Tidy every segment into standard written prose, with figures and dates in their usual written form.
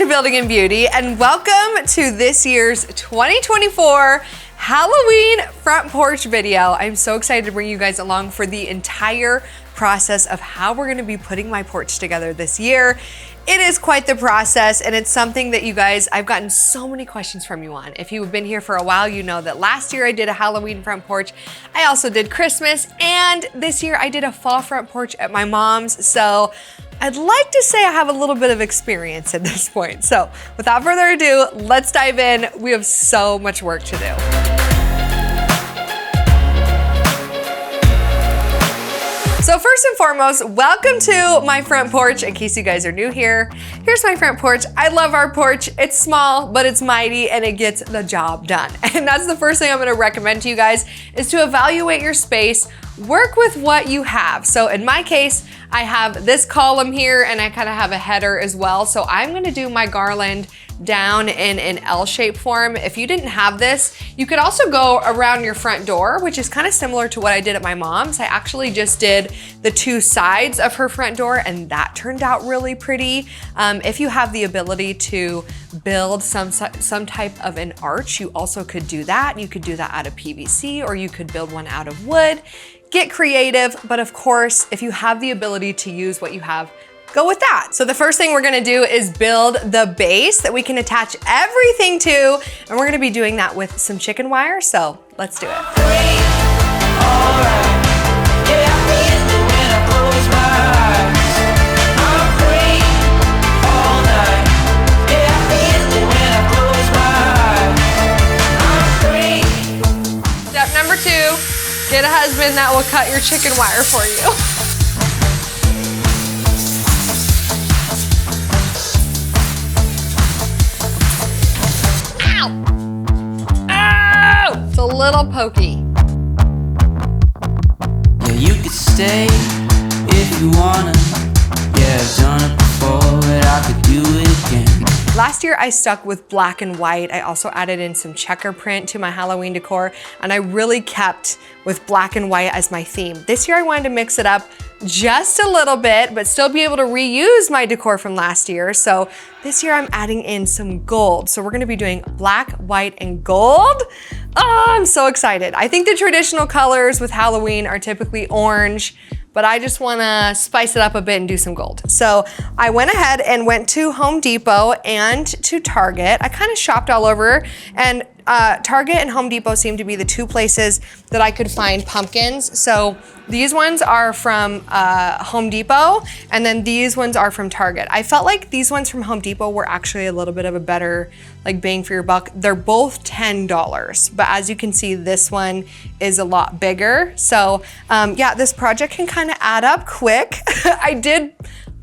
to Building and Beauty, and welcome to this year's 2024 Halloween front porch video. I'm so excited to bring you guys along for the entire process of how we're gonna be putting my porch together this year. It is quite the process, and it's something that you guys, I've gotten so many questions from you on. If you've been here for a while, you know that last year I did a Halloween front porch. I also did Christmas, and this year I did a fall front porch at my mom's. So I'd like to say I have a little bit of experience at this point. So without further ado, let's dive in. We have so much work to do. So first and foremost, welcome to my front porch. In case you guys are new here, here's my front porch. I love our porch. It's small, but it's mighty and it gets the job done. And that's the first thing I'm gonna recommend to you guys is to evaluate your space, work with what you have. So in my case, I have this column here and I kind of have a header as well. So I'm gonna do my garland down in an L-shaped form. If you didn't have this, you could also go around your front door, which is kind of similar to what I did at my mom's. I actually just did the two sides of her front door and that turned out really pretty. If you have the ability to build some type of an arch, you also could do that. You could do that out of PVC or you could build one out of wood. Get creative, but of course, if you have the ability to use what you have, go with that. So the first thing we're gonna do is build the base that we can attach everything to, and we're gonna be doing that with some chicken wire, so let's do it. Step number 2, get a husband that will cut your chicken wire for you. It's a little pokey. Yeah, you could stay if you wanna. Yeah, I've done it before, but I could do it again. Last year I stuck with black and white. I also added in some checker print to my Halloween decor, and I really kept with black and white as my theme. This year I wanted to mix it up just a little bit, but still be able to reuse my decor from last year. So this year I'm adding in some gold. So we're gonna be doing black, white, and gold. Oh, I'm so excited. I think the traditional colors with Halloween are typically orange, but I just wanna spice it up a bit and do some gold. So I went ahead and went to Home Depot and to Target. I kind of shopped all over, and Target and Home Depot seem to be the two places that I could find pumpkins. So these ones are from Home Depot, and then these ones are from Target. I felt like these ones from Home Depot were actually a little bit of a better like bang for your buck. They're both $10, but as you can see, this one is a lot bigger. So yeah, this project can kind of add up quick. I did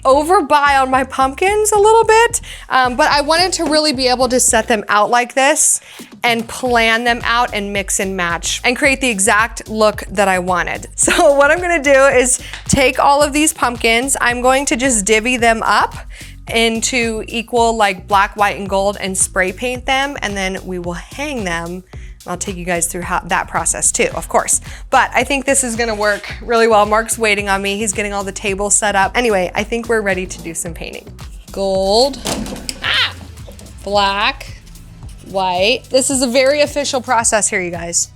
overbuy on my pumpkins a little bit, but I wanted to really be able to set them out like this and plan them out and mix and match and create the exact look that I wanted. So what I'm gonna do is take all of these pumpkins, I'm going to just divvy them up into equal like black, white, and gold and spray paint them, and then we will hang them. I'll take you guys through that process too, of course. But I think this is gonna work really well. Mark's waiting on me. He's getting all the tables set up. Anyway, I think we're ready to do some painting. Gold, black, white. This is a very official process here, you guys.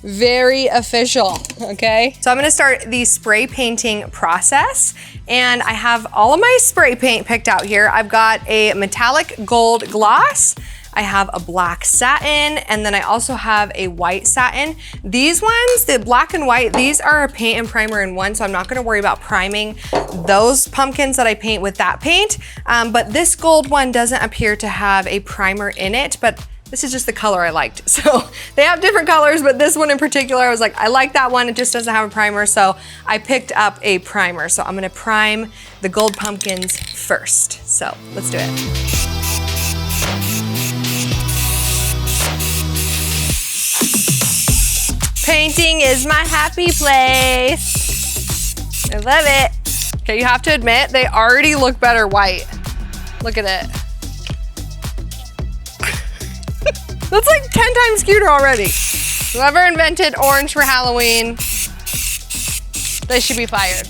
Very official, okay? So I'm gonna start the spray painting process, and I have all of my spray paint picked out here. I've got a metallic gold gloss, I have a black satin, and then I also have a white satin. These ones, the black and white, these are a paint and primer in one, so I'm not gonna worry about priming those pumpkins that I paint with that paint. But this gold one doesn't appear to have a primer in it, but this is just the color I liked. So they have different colors, but this one in particular, I was like, I like that one, it just doesn't have a primer, so I picked up a primer. So I'm gonna prime the gold pumpkins first. So let's do it. Painting is my happy place. I love it. Okay, you have to admit, they already look better white. Look at it. That's like 10 times cuter already. Whoever invented orange for Halloween, they should be fired.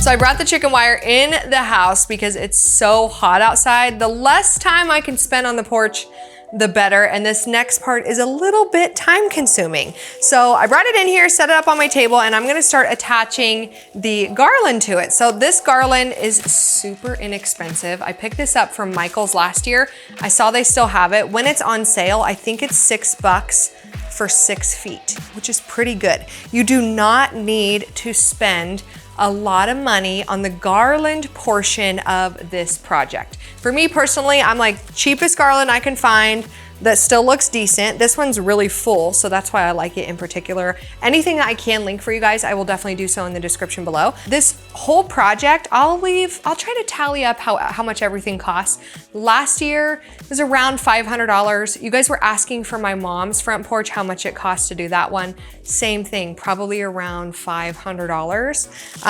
So I brought the chicken wire in the house because it's so hot outside. The less time I can spend on the porch, the better. And this next part is a little bit time consuming. So I brought it in here, set it up on my table, and I'm gonna start attaching the garland to it. So this garland is super inexpensive. I picked this up from Michael's last year. I saw they still have it. When it's on sale, I think it's $6 for 6 feet, which is pretty good. You do not need to spend a lot of money on the garland portion of this project. For me personally, I'm like, cheapest garland I can find that still looks decent. This one's really full, so that's why I like it in particular. Anything that I can link for you guys, I will definitely do so in the description below. This whole project, I'll try to tally up how much everything costs. Last year, it was around $500. You guys were asking for my mom's front porch, how much it costs to do that one. Same thing, probably around $500.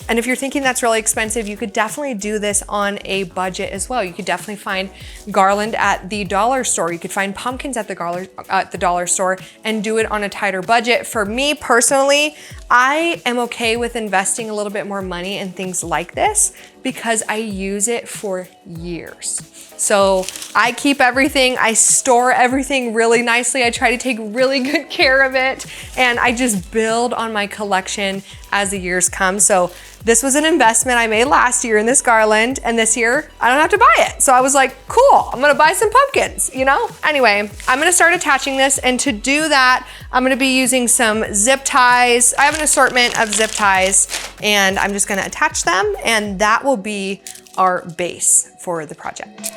And if you're thinking that's really expensive, you could definitely do this on a budget as well. You could definitely find garland at the dollar store. You could find pumpkins at the dollar store and do it on a tighter budget. For me personally, I am okay with investing a little bit more money in things like this because I use it for years. So I keep everything, I store everything really nicely. I try to take really good care of it, and I just build on my collection as the years come. So this was an investment I made last year in this garland, and this year I don't have to buy it. So I was like, cool, I'm gonna buy some pumpkins, you know? Anyway, I'm gonna start attaching this, and to do that, I'm gonna be using some zip ties. I have an assortment of zip ties, and I'm just gonna attach them, and that will be our base for the project.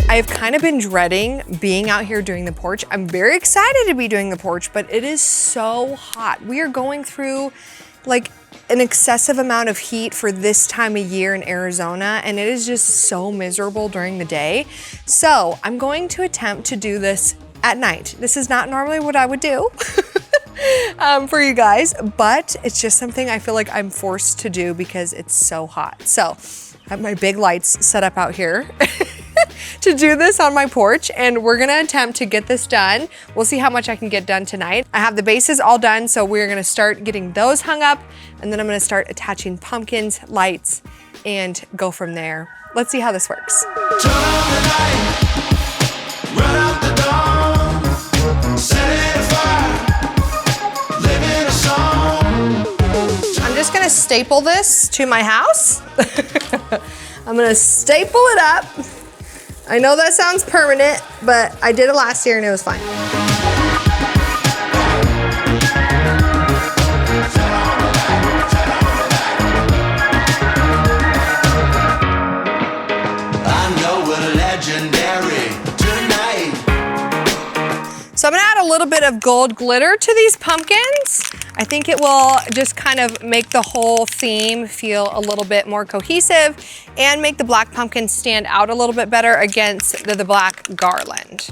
I've kind of been dreading being out here doing the porch. I'm very excited to be doing the porch, but it is so hot. We are going through like an excessive amount of heat for this time of year in Arizona, and it is just so miserable during the day. So I'm going to attempt to do this at night. This is not normally what I would do for you guys, but it's just something I feel like I'm forced to do because it's so hot. So I have my big lights set up out here to do this on my porch, and we're gonna attempt to get this done. We'll see how much I can get done tonight. I have the bases all done, so we're gonna start getting those hung up, and then I'm gonna start attaching pumpkins, lights, and go from there. Let's see how this works. Turn on the light, run out the dawn, set it afire, live in a song. I'm just gonna staple this to my house. I'm gonna staple it up. I know that sounds permanent, but I did it last year and it was fine. I know we're legendary tonight. So I'm gonna add a little bit of gold glitter to these pumpkins. I think it will just kind of make the whole theme feel a little bit more cohesive and make the black pumpkin stand out a little bit better against the black garland.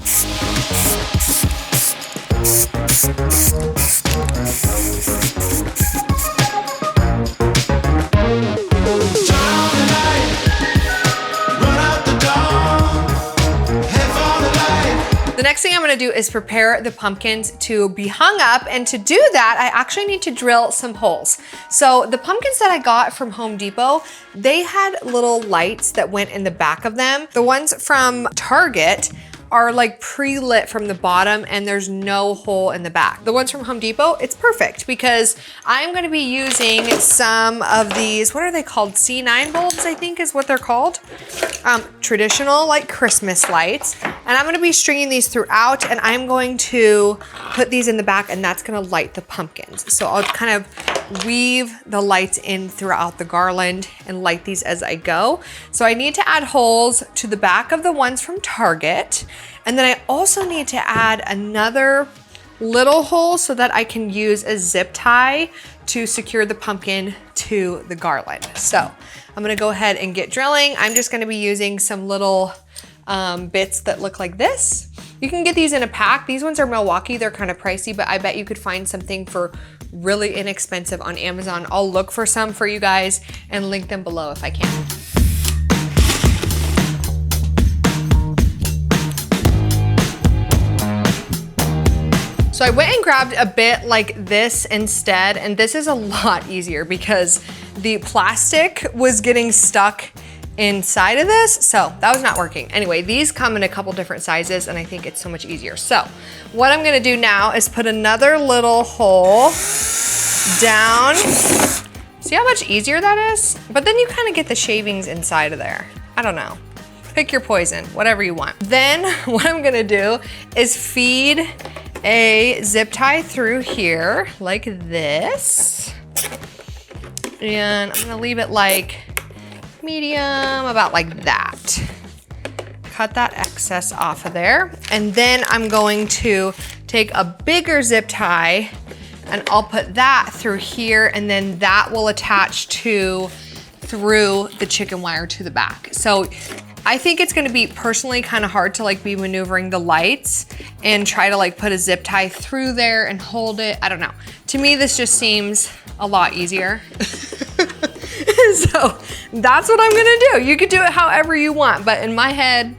The next thing I'm gonna do is prepare the pumpkins to be hung up, and to do that, I actually need to drill some holes. So the pumpkins that I got from Home Depot, they had little lights that went in the back of them. The ones from Target are like pre-lit from the bottom and there's no hole in the back. The ones from Home Depot, it's perfect because I'm gonna be using some of these, what are they called? C9 bulbs, I think is what they're called. Traditional like Christmas lights. And I'm gonna be stringing these throughout, and I'm going to put these in the back, and that's gonna light the pumpkins. So I'll kind of weave the lights in throughout the garland and light these as I go. So I need to add holes to the back of the ones from Target. And then I also need to add another little hole so that I can use a zip tie to secure the pumpkin to the garland. So I'm gonna go ahead and get drilling. I'm just gonna be using some little bits that look like this. You can get these in a pack. These ones are Milwaukee, they're kind of pricey, but I bet you could find something for really inexpensive on Amazon. I'll look for some for you guys and link them below if I can. So I went and grabbed a bit like this instead, and this is a lot easier because the plastic was getting stuck inside of this, so that was not working. Anyway, these come in a couple different sizes and I think it's so much easier. So what I'm gonna do now is put another little hole down. See how much easier that is? But then you kind of get the shavings inside of there. I don't know. Pick your poison, whatever you want. Then what I'm gonna do is feed a zip tie through here like this. And I'm gonna leave it like medium, about like that. Cut that excess off of there. And then I'm going to take a bigger zip tie and I'll put that through here, and then that will attach to through the chicken wire to the back. So I think it's gonna be personally kind of hard to like be maneuvering the lights and try to like put a zip tie through there and hold it. I don't know. To me, this just seems a lot easier. So that's what I'm gonna do. You could do it however you want, but in my head,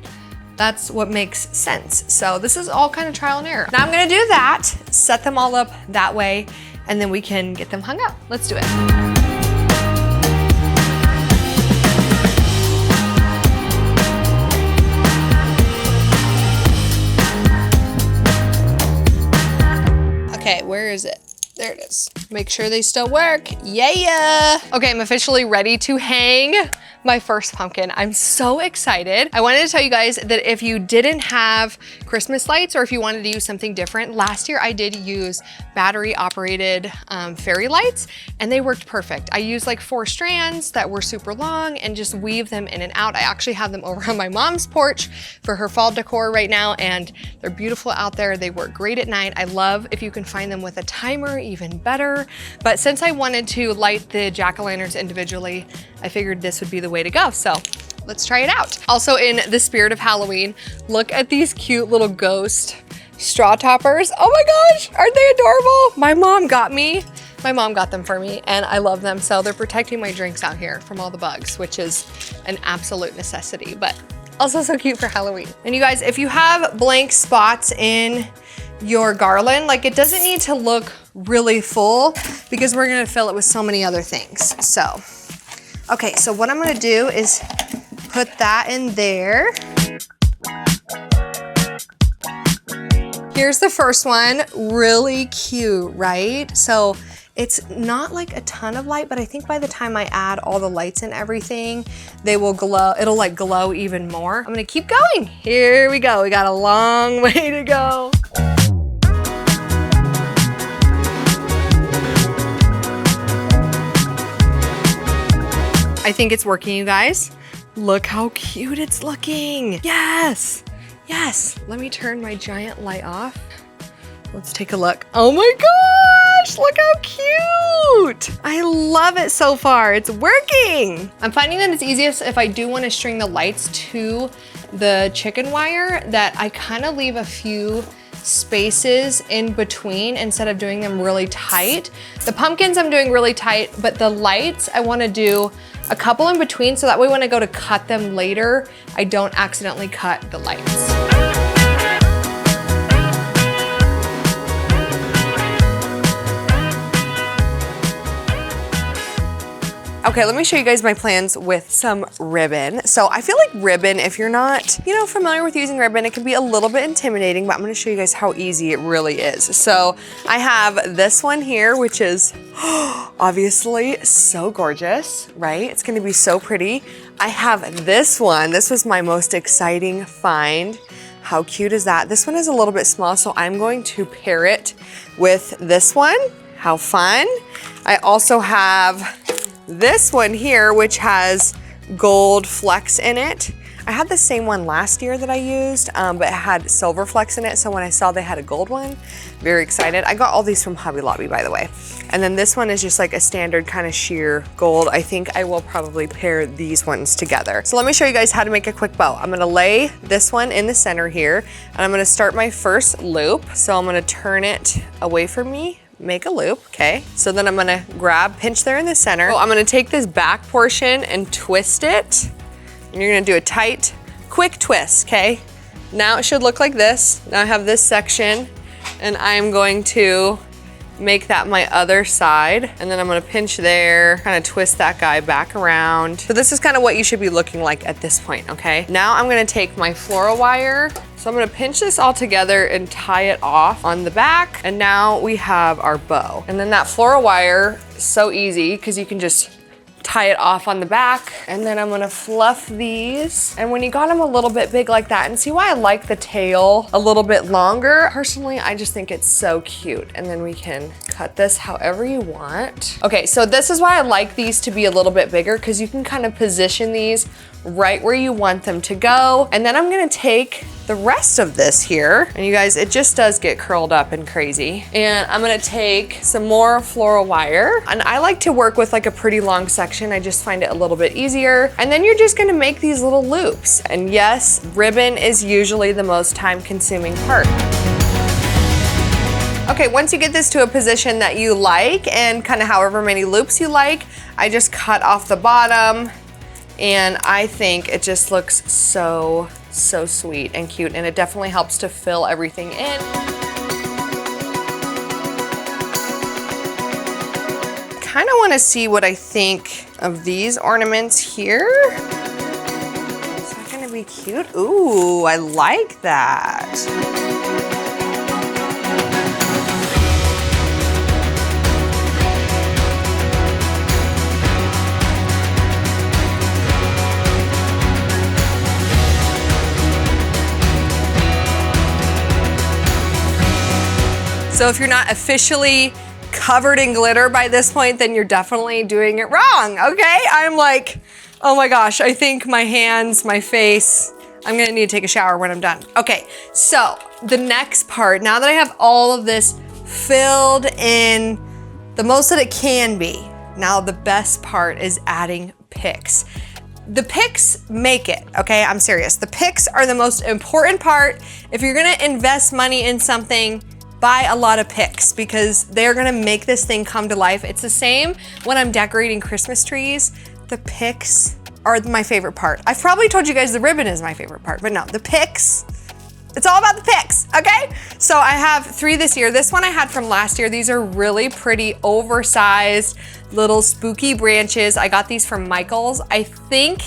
that's what makes sense. So this is all kind of trial and error. Now I'm gonna do that, set them all up that way, and then we can get them hung up. Let's do it. Okay, where is it? There it is. Make sure they still work. Yeah. Okay, I'm officially ready to hang my first pumpkin. I'm so excited. I wanted to tell you guys that if you didn't have Christmas lights or if you wanted to use something different, last year I did use battery operated fairy lights and they worked perfect. I used like 4 strands that were super long and just weave them in and out. I actually have them over on my mom's porch for her fall decor right now and they're beautiful out there. They work great at night. I love if you can find them with a timer, even better. But since I wanted to light the jack-o'-lanterns individually, I figured this would be the way to go. So let's try it out. Also, in the spirit of Halloween, look at these cute little ghost straw toppers. Oh my gosh, aren't they adorable? My mom got them for me and I love them. So they're protecting my drinks out here from all the bugs, which is an absolute necessity, but also so cute for Halloween. And you guys, if you have blank spots in your garland, like it doesn't need to look really full because we're gonna fill it with so many other things. So, okay, so what I'm gonna do is put that in there. Here's the first one, really cute, right? So it's not like a ton of light, but I think by the time I add all the lights and everything, they will glow, it'll like glow even more. I'm gonna keep going. Here we go, we got a long way to go. I think it's working, you guys. Look how cute it's looking. Yes, yes. Let me turn my giant light off. Let's take a look. Oh my gosh, look how cute. I love it so far, it's working. I'm finding that it's easiest if I do want to string the lights to the chicken wire, that I kind of leave a few spaces in between instead of doing them really tight. The pumpkins I'm doing really tight, but the lights I want to do a couple in between so that way when I go to cut them later, I don't accidentally cut the lights. Okay, let me show you guys my plans with some ribbon. So I feel like ribbon, if you're not, familiar with using ribbon, it can be a little bit intimidating, but I'm gonna show you guys how easy it really is. So I have this one here, which is obviously so gorgeous, right? It's gonna be so pretty. I have this one. This was my most exciting find. How cute is that? This one is a little bit small, so I'm going to pair it with this one. How fun. I also have this one here, which has gold flecks in it. I had the same one last year that I used, but it had silver flecks in it. So when I saw they had a gold one, very excited. I got all these from Hobby Lobby, by the way. And then this one is just like a standard kind of sheer gold. I think I will probably pair these ones together. So let me show you guys how to make a quick bow. I'm gonna lay this one in the center here, and I'm gonna start my first loop. So I'm gonna turn it away from me, make a loop, okay? So then I'm gonna pinch there in the center. I'm gonna take this back portion and twist it. And you're gonna do a tight, quick twist, okay? Now it should look like this. Now I have this section and I'm going to make that my other side. And then I'm gonna pinch there, kind of twist that guy back around. So this is kind of what you should be looking like at this point, okay? Now I'm gonna take my floral wire. So I'm gonna pinch this all together and tie it off on the back. And now we have our bow. And then that floral wire is so easy because you can just tie it off on the back. And then I'm gonna fluff these. And when you got them a little bit big like that, and see why I like the tail a little bit longer? Personally, I just think it's so cute. And then we can cut this however you want. Okay, so this is why I like these to be a little bit bigger, because you can kind of position these right where you want them to go. And then I'm gonna take the rest of this here, and you guys, it just does get curled up and crazy. And I'm gonna take some more floral wire, and I like to work with like a pretty long section. I just find it a little bit easier. And then you're just gonna make these little loops. And yes, ribbon is usually the most time-consuming part. Okay, once you get this to a position that you like and kind of however many loops you like, I just cut off the bottom, and I think it just looks so sweet and cute, and it definitely helps to fill everything in. Kind of want to see what I think of these ornaments here. Is that gonna be cute? Ooh, I like that. So if you're not officially covered in glitter by this point, then you're definitely doing it wrong, okay? I'm like, oh my gosh, I think my hands, my face, I'm gonna need to take a shower when I'm done. Okay, so the next part, now that I have all of this filled in the most that it can be, now the best part is adding Pics. The Pics make it, okay? I'm serious. The Pics are the most important part. If you're gonna invest money in something, buy a lot of Pics, because they're gonna make this thing come to life. It's the same when I'm decorating Christmas trees. The Pics are my favorite part. I've probably told you guys the ribbon is my favorite part, but no, the Pics, it's all about the Pics, okay? So I have 3 this year. This one I had from last year. These are really pretty oversized little spooky branches. I got these from Michael's. I think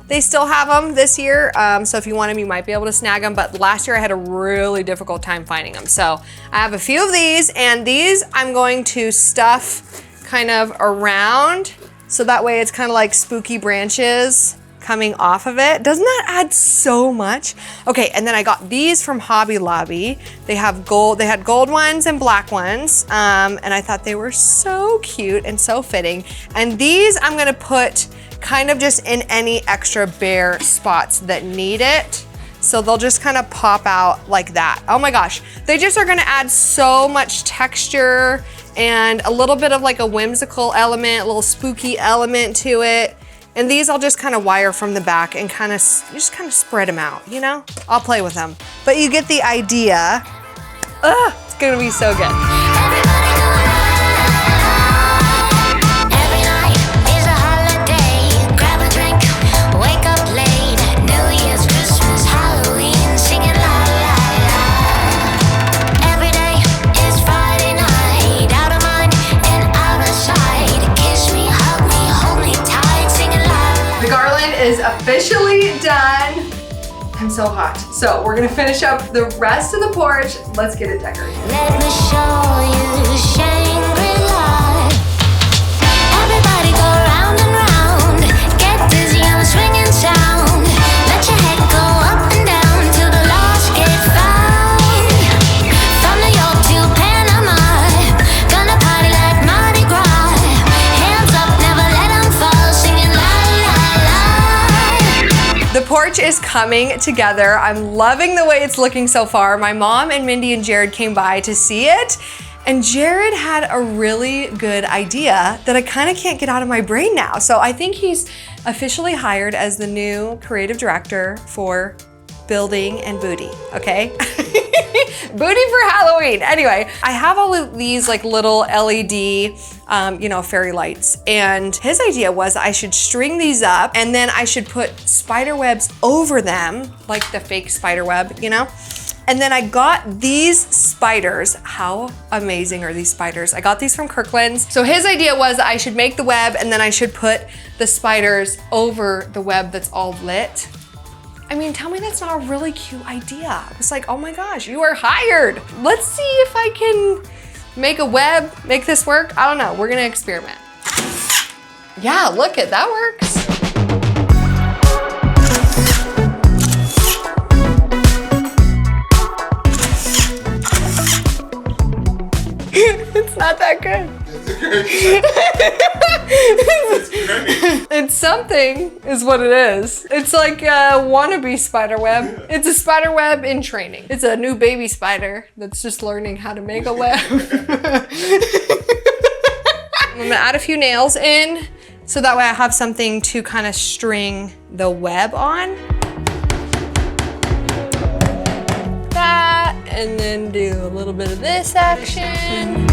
they still have them this year, so if you want them, you might be able to snag them, but last year I had a really difficult time finding them. So I have a few of these, and these I'm going to stuff kind of around, so that way it's kind of like spooky branches coming off of it. Doesn't that add so much? Okay, and then I got these from Hobby Lobby. They have gold, they had gold ones and black ones, and I thought they were so cute and so fitting. And these I'm gonna put kind of just in any extra bare spots that need it. So they'll just kind of pop out like that. Oh my gosh, they just are gonna add so much texture and a little bit of like a whimsical element, a little spooky element to it. And these I'll just kind of wire from the back and kind of just kind of spread them out, you know? I'll play with them. But you get the idea. Ugh, it's gonna be so good. Is officially done. I'm so hot. So we're gonna finish up the rest of the porch. Let's get it decorated. Let me show you Shangri-La. Everybody go round and round. Get dizzy on the swinging sound. Let your head go up and down till the lost get found. From New York to Panama, gonna party like Mardi Gras. Hands up, never let them fall, singing la la la. The porch is coming together. I'm loving the way it's looking so far. My mom and Mindy and Jared came by to see it, and Jared had a really good idea that I kind of can't get out of my brain now. So I think he's officially hired as the new creative director for Building and Booty, okay? Booty for Halloween. Anyway, I have all of these like little LED, fairy lights. And his idea was I should string these up and then I should put spider webs over them, like the fake spider web, And then I got these spiders. How amazing are these spiders? I got these from Kirkland's. So his idea was I should make the web and then I should put the spiders over the web that's all lit. I mean, tell me that's not a really cute idea. I was like, oh my gosh, you are hired. Let's see if I can make a web, make this work. I don't know, we're gonna experiment. Yeah, look it, that works. It's not that good. It's something, is what it is. It's like a wannabe spider web. It's a spider web in training. It's a new baby spider that's just learning how to make a web. I'm gonna add a few nails in so that way I have something to kind of string the web on. That, and then do a little bit of this action.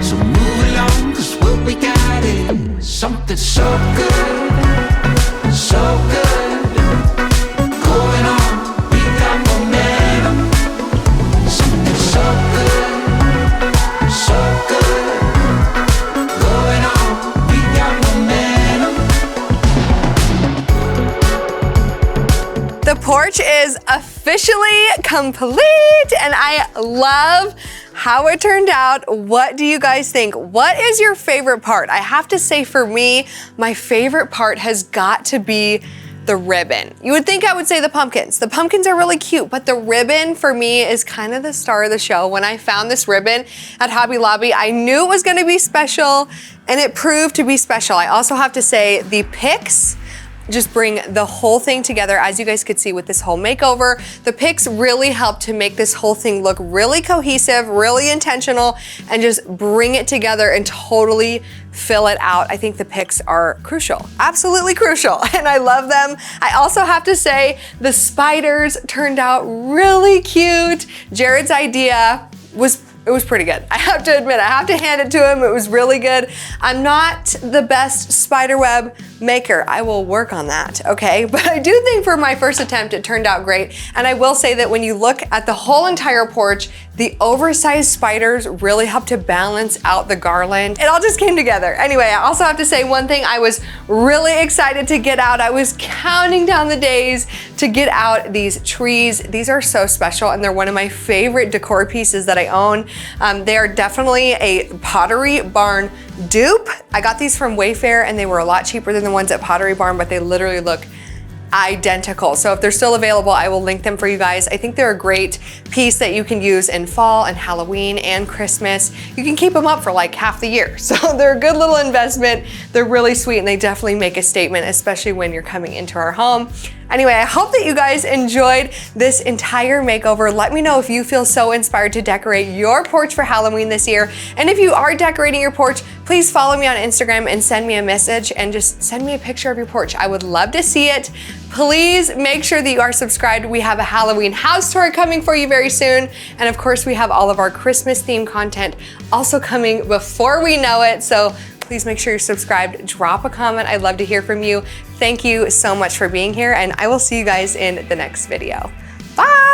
So move along, 'cause what we got is something so good, so good. Going on, we got momentum. Something so good, so good. Going on, we got momentum. The porch is officially complete and I love how it turned out. What do you guys think? What is your favorite part? I have to say for me, my favorite part has got to be the ribbon. You would think I would say the pumpkins. The pumpkins are really cute, but the ribbon for me is kind of the star of the show. When I found this ribbon at Hobby Lobby, I knew it was gonna be special and it proved to be special. I also have to say the Pics just bring the whole thing together. As you guys could see with this whole makeover, the Pics really helped to make this whole thing look really cohesive, really intentional, and just bring it together and totally fill it out. I think the Pics are crucial, absolutely crucial, and I love them. I also have to say the spiders turned out really cute. Jared's idea was pretty good. I have to admit, I have to hand it to him. It was really good. I'm not the best spiderweb maker. I will work on that, okay? But I do think for my first attempt, it turned out great. And I will say that when you look at the whole entire porch, the oversized spiders really helped to balance out the garland. It all just came together. Anyway, I also have to say one thing, I was really excited to get out. I was counting down the days to get out these trees. These are so special and they're one of my favorite decor pieces that I own. They are definitely a Pottery Barn dupe. I got these from Wayfair and they were a lot cheaper than the ones at Pottery Barn, but they literally look identical. So if they're still available, I will link them for you guys. I think they're a great piece that you can use in fall and Halloween and Christmas. You can keep them up for like half the year. So they're a good little investment. They're really sweet and they definitely make a statement, especially when you're coming into our home. Anyway, I hope that you guys enjoyed this entire makeover. Let me know if you feel so inspired to decorate your porch for Halloween this year. And if you are decorating your porch, please follow me on Instagram and send me a message and just send me a picture of your porch. I would love to see it. Please make sure that you are subscribed. We have a Halloween house tour coming for you very soon. And of course, we have all of our Christmas themed content also coming before we know it. So please make sure you're subscribed. Drop a comment. I'd love to hear from you. Thank you so much for being here, and I will see you guys in the next video. Bye!